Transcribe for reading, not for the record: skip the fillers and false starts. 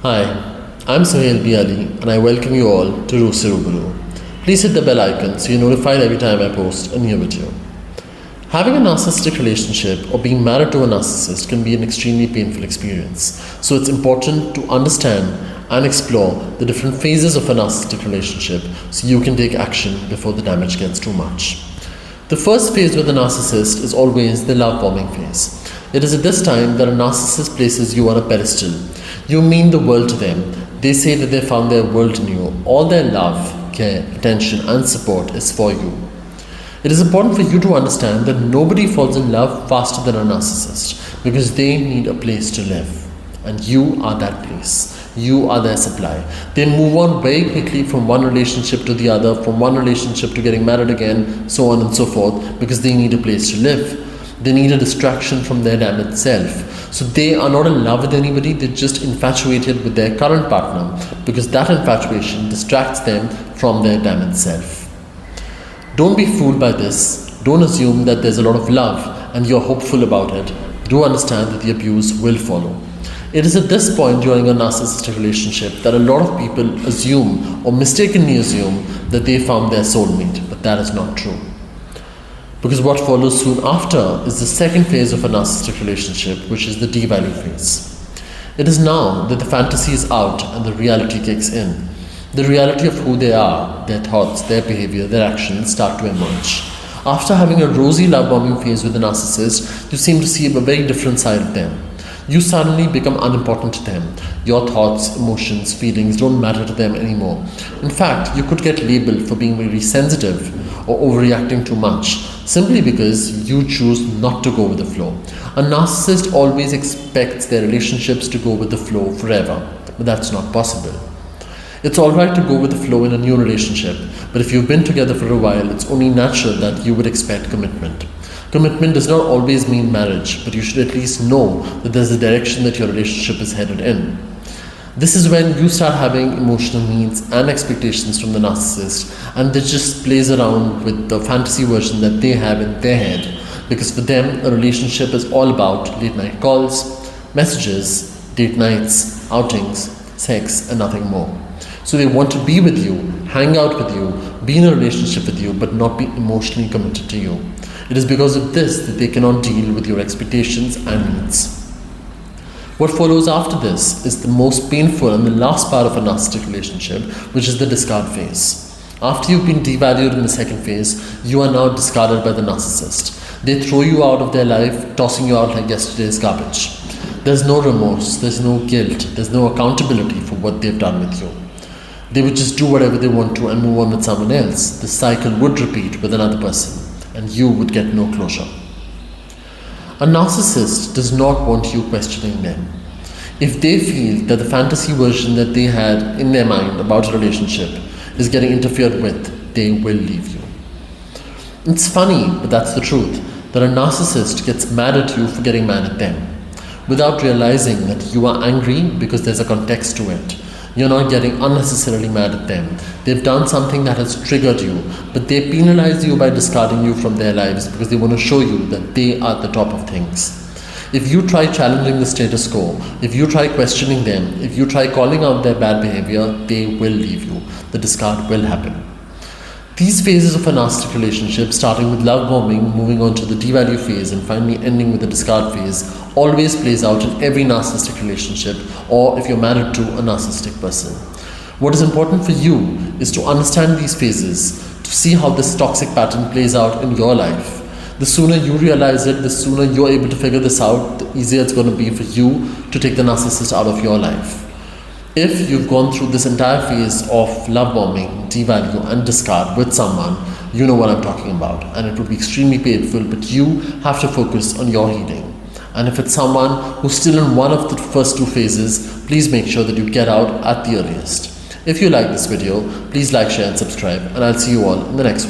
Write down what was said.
Hi, I'm Sohail B. Ali and I welcome you all to Roosi Rubaru. Please hit the bell icon so you're notified every time I post a new video. Having a narcissistic relationship or being married to a narcissist can be an extremely painful experience. So it's important to understand and explore the different phases of a narcissistic relationship so you can take action before the damage gets too much. The first phase with a narcissist is always the love bombing phase. It is at this time that a narcissist places you on a pedestal. You mean the world to them. They say that they found their world in you. All their love, care, attention and support is for you. It is important for you to understand that nobody falls in love faster than a narcissist because they need a place to live. And you are that place. You are their supply. They move on very quickly from one relationship to the other, from one relationship to getting married again, so on and so forth, because they need a place to live. They need a distraction from their damaged self. So they are not in love with anybody, they're just infatuated with their current partner because that infatuation distracts them from their damaged self. Don't be fooled by this. Don't assume that there's a lot of love and you're hopeful about it. Do understand that the abuse will follow. It is at this point during a narcissistic relationship that a lot of people assume or mistakenly assume that they found their soulmate, but that is not true. Because what follows soon after is the second phase of a narcissistic relationship, which is the devalue phase. It is now that the fantasy is out and the reality kicks in. The reality of who they are, their thoughts, their behavior, their actions start to emerge. After having a rosy love bombing phase with a narcissist, you seem to see a very different side of them. You suddenly become unimportant to them. Your thoughts, emotions, feelings don't matter to them anymore. In fact, you could get labeled for being very sensitive or overreacting too much, simply because you choose not to go with the flow. A narcissist always expects their relationships to go with the flow forever, but that's not possible. It's alright to go with the flow in a new relationship, but if you've been together for a while, it's only natural that you would expect commitment. Commitment does not always mean marriage, but you should at least know that there's a direction that your relationship is headed in. This is when you start having emotional needs and expectations from the narcissist, and this just plays around with the fantasy version that they have in their head, because for them a relationship is all about late night calls, messages, date nights, outings, sex and nothing more. So they want to be with you, hang out with you, be in a relationship with you, but not be emotionally committed to you. It is because of this that they cannot deal with your expectations and needs. What follows after this is the most painful and the last part of a narcissistic relationship, which is the discard phase. After you've been devalued in the second phase, you are now discarded by the narcissist. They throw you out of their life, tossing you out like yesterday's garbage. There's no remorse, there's no guilt, there's no accountability for what they've done with you. They would just do whatever they want to and move on with someone else. The cycle would repeat with another person, and you would get no closure. A narcissist does not want you questioning them. If they feel that the fantasy version that they had in their mind about a relationship is getting interfered with, they will leave you. It's funny, but that's the truth, that a narcissist gets mad at you for getting mad at them, without realizing that you are angry because there's a context to it. You're not getting unnecessarily mad at them. They've done something that has triggered you, but they penalize you by discarding you from their lives because they want to show you that they are at the top of things. If you try challenging the status quo, if you try questioning them, if you try calling out their bad behavior, they will leave you. The discard will happen. These phases of a narcissistic relationship, starting with love bombing, moving on to the devalue phase, and finally ending with the discard phase, always plays out in every narcissistic relationship, or if you're married to a narcissistic person. What is important for you is to understand these phases, to see how this toxic pattern plays out in your life. The sooner you realize it, the sooner you're able to figure this out, the easier it's going to be for you to take the narcissist out of your life. If you've gone through this entire phase of love bombing, devalue and discard with someone, you know what I'm talking about, and it would be extremely painful, but you have to focus on your healing. And if it's someone who's still in one of the first two phases, please make sure that you get out at the earliest. If you like this video, please like, share and subscribe, and I'll see you all in the next one.